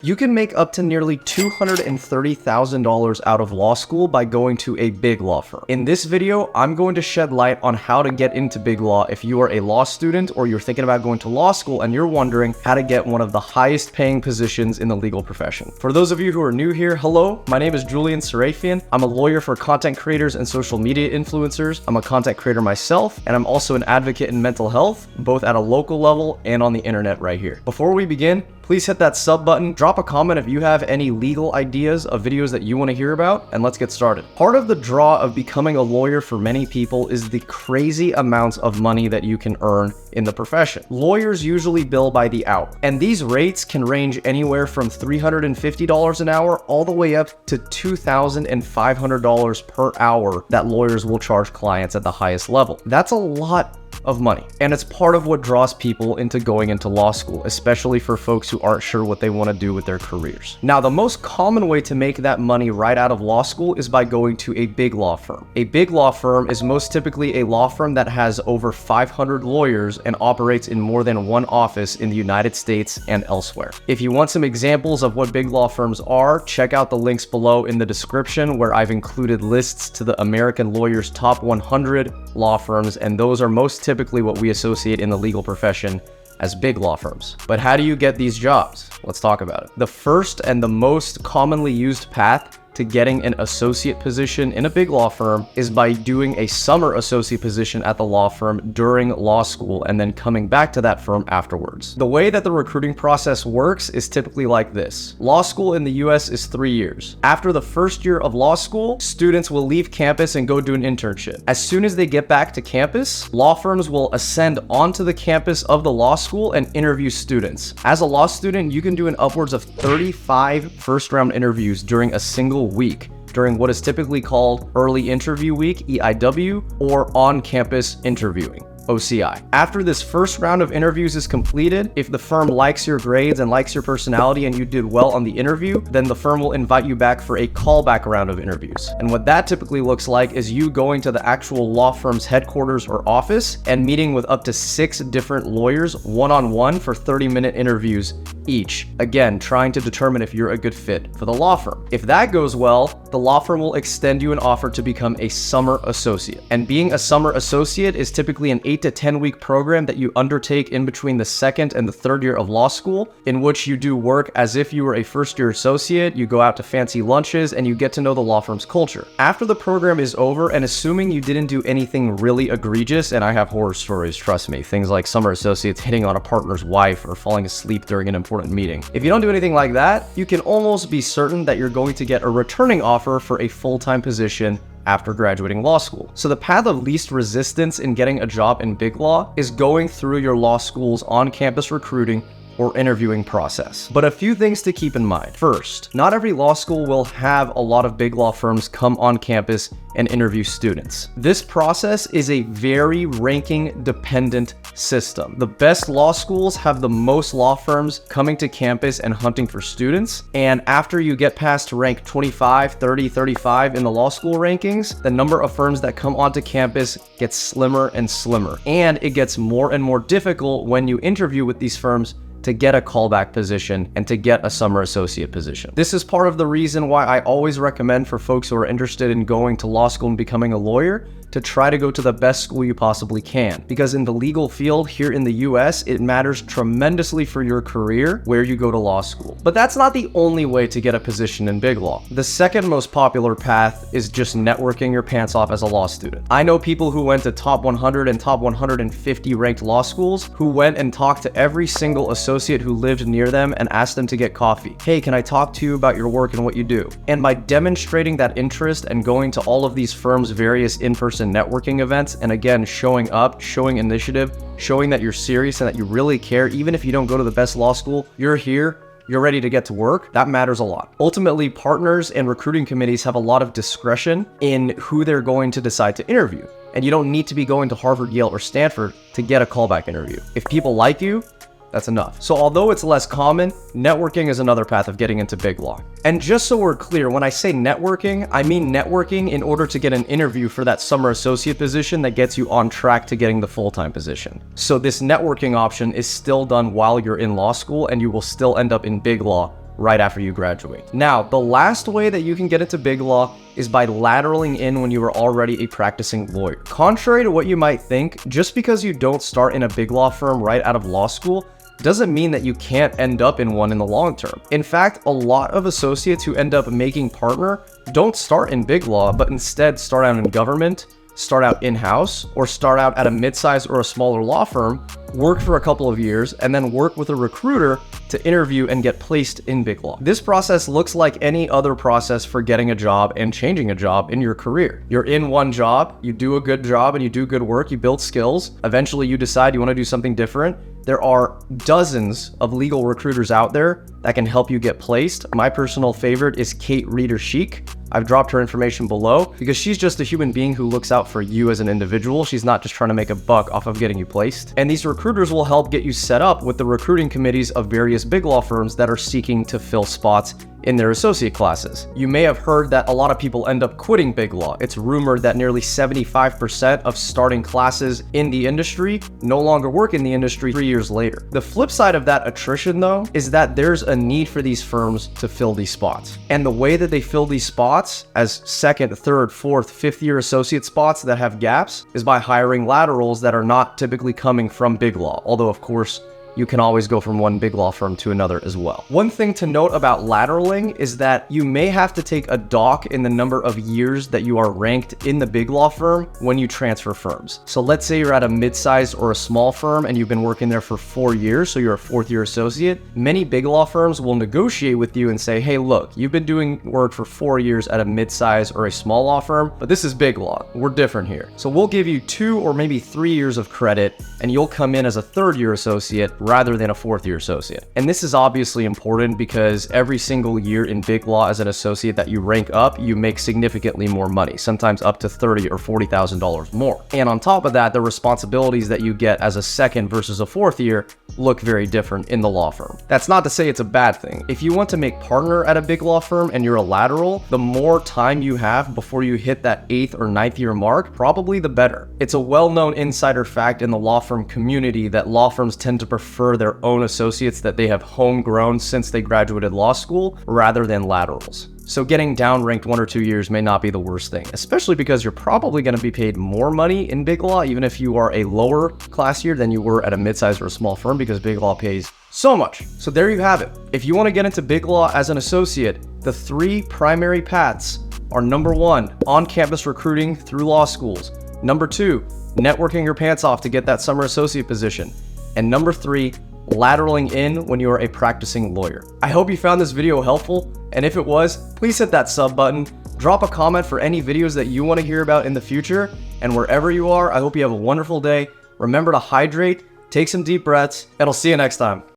You can make up to nearly $230,000 out of law school by going to a big law firm. In this video, I'm going to shed light on how to get into big law if you are a law student or you're thinking about going to law school and you're wondering how to get one of the highest paying positions in the legal profession. For those of you who are new here, hello, my name is Julian Serafian. I'm a lawyer for content creators and social media influencers. I'm a content creator myself, and I'm also an advocate in mental health, both at a local level and on the internet right here. Before we begin, please hit that sub button, drop a comment if you have any legal ideas of videos that you want to hear about, and let's get started. Part of the draw of becoming a lawyer for many people is the crazy amounts of money that you can earn in the profession. Lawyers usually bill by the hour, and these rates can range anywhere from $350 an hour all the way up to $2,500 per hour that lawyers will charge clients at the highest level. That's a lot of money, and it's part of what draws people into going into law school, especially for folks who aren't sure what they want to do with their careers. Now, the most common way to make that money right out of law school is by going to a big law firm. A big law firm is most typically a law firm that has over 500 lawyers and operates in more than one office in the United States and elsewhere. If you want some examples of what big law firms are, check out the links below in the description where I've included lists to the American Lawyers Top 100 law firms, and those are most typically what we associate in the legal profession as big law firms. But how do you get these jobs? Let's talk about it. The first and the most commonly used path to getting an associate position in a big law firm is by doing a summer associate position at the law firm during law school and then coming back to that firm afterwards. The way that the recruiting process works is typically like this. Law school in the US is 3 years. After the first year of law school, students will leave campus and go do an internship. As soon as they get back to campus, law firms will ascend onto the campus of the law school and interview students. As a law student, you can do an upwards of 35 first-round interviews during a single week during what is typically called early interview week, EIW, or on-campus interviewing, OCI. After this first round of interviews is completed, if the firm likes your grades and likes your personality and you did well on the interview, then the firm will invite you back for a callback round of interviews. And what that typically looks like is you going to the actual law firm's headquarters or office and meeting with up to 6 different lawyers one-on-one for 30-minute interviews each. Again, trying to determine if you're a good fit for the law firm. If that goes well, the law firm will extend you an offer to become a summer associate. And being a summer associate is typically an 8 to 10 week program that you undertake in between the second and the third year of law school, in which you do work as if you were a first year associate, you go out to fancy lunches, and you get to know the law firm's culture. After the program is over, and assuming you didn't do anything really egregious, and I have horror stories, trust me, things like summer associates hitting on a partner's wife or falling asleep during an important meeting. If you don't do anything like that, you can almost be certain that you're going to get a returning offer for a full-time position after graduating law school. So the path of least resistance in getting a job in big law is going through your law school's on-campus recruiting or interviewing process. But a few things to keep in mind. First, not every law school will have a lot of big law firms come on campus and interview students. This process is a very ranking dependent system. The best law schools have the most law firms coming to campus and hunting for students. And after you get past rank 25, 30, 35 in the law school rankings, the number of firms that come onto campus gets slimmer and slimmer. And it gets more and more difficult when you interview with these firms to get a callback position and to get a summer associate position. This is part of the reason why I always recommend for folks who are interested in going to law school and becoming a lawyer to try to go to the best school you possibly can. Because in the legal field here in the US, it matters tremendously for your career where you go to law school. But that's not the only way to get a position in big law. The second most popular path is just networking your pants off as a law student. I know people who went to top 100 and top 150 ranked law schools who went and talked to every single associate who lived near them and asked them to get coffee. Hey, can I talk to you about your work and what you do? And by demonstrating that interest and going to all of these firms' various in-person networking events, and again, showing up, showing initiative, showing that you're serious and that you really care, even if you don't go to the best law school, you're here, you're ready to get to work, that matters a lot. Ultimately, partners and recruiting committees have a lot of discretion in who they're going to decide to interview. And you don't need to be going to Harvard, Yale, or Stanford to get a callback interview. If people like you, that's enough. So although it's less common, networking is another path of getting into big law. And just so we're clear, when I say networking, I mean networking in order to get an interview for that summer associate position that gets you on track to getting the full-time position. So this networking option is still done while you're in law school, and you will still end up in big law right after you graduate. Now, the last way that you can get into Biglaw is by lateraling in when you are already a practicing lawyer. Contrary to what you might think, just because you don't start in a big law firm right out of law school doesn't mean that you can't end up in one in the long term. In fact, a lot of associates who end up making partner don't start in big law, but instead start out in government, start out in-house, or start out at a mid-size or a smaller law firm, work for a couple of years, and then work with a recruiter to interview and get placed in big law. This process looks like any other process for getting a job and changing a job in your career. You're in one job, you do a good job and you do good work, you build skills. Eventually you decide you want to do something different. There are dozens of legal recruiters out there that can help you get placed. My personal favorite is Kate Reeder-Sheik. I've dropped her information below because she's just a human being who looks out for you as an individual. She's not just trying to make a buck off of getting you placed. And these recruiters will help get you set up with the recruiting committees of various big law firms that are seeking to fill spots in their associate classes. You may have heard that a lot of people end up quitting big law. It's rumored that nearly 75% of starting classes in the industry no longer work in the industry 3 years later. The flip side of that attrition, though, is that there's a need for these firms to fill these spots. And the way that they fill these spots as second, third, fourth, fifth year associate spots that have gaps is by hiring laterals that are not typically coming from big law. Although, of course, you can always go from one big law firm to another as well. One thing to note about lateraling is that you may have to take a dock in the number of years that you are ranked in the big law firm when you transfer firms. So let's say you're at a mid-sized or a small firm and you've been working there for 4 years, so you're a fourth year associate. Many big law firms will negotiate with you and say, hey, look, you've been doing work for 4 years at a mid-size or a small law firm, but this is big law. We're different here. So we'll give you 2 or maybe 3 years of credit and you'll come in as a third year associate rather than a fourth year associate. And this is obviously important because every single year in big law as an associate that you rank up, you make significantly more money, sometimes up to $30,000 or $40,000 more. And on top of that, the responsibilities that you get as a second versus a fourth year look very different in the law firm. That's not to say it's a bad thing. If you want to make partner at a big law firm and you're a lateral, the more time you have before you hit that 8th or 9th year mark, probably the better. It's a well-known insider fact in the law firm community that law firms tend to prefer their own associates that they have homegrown since they graduated law school rather than laterals. So getting downranked 1 or 2 years may not be the worst thing, especially because you're probably going to be paid more money in big law even if you are a lower class year than you were at a mid-sized or a small firm, because big law pays so much. So there you have it. If you want to get into big law as an associate, the 3 primary paths are: number 1, on-campus recruiting through law schools; number 2, networking your pants off to get that summer associate position; and number 3, lateraling in when you are a practicing lawyer. I hope you found this video helpful, and if it was, please hit that sub button, drop a comment for any videos that you want to hear about in the future, and wherever you are, I hope you have a wonderful day. Remember to hydrate, take some deep breaths, and I'll see you next time.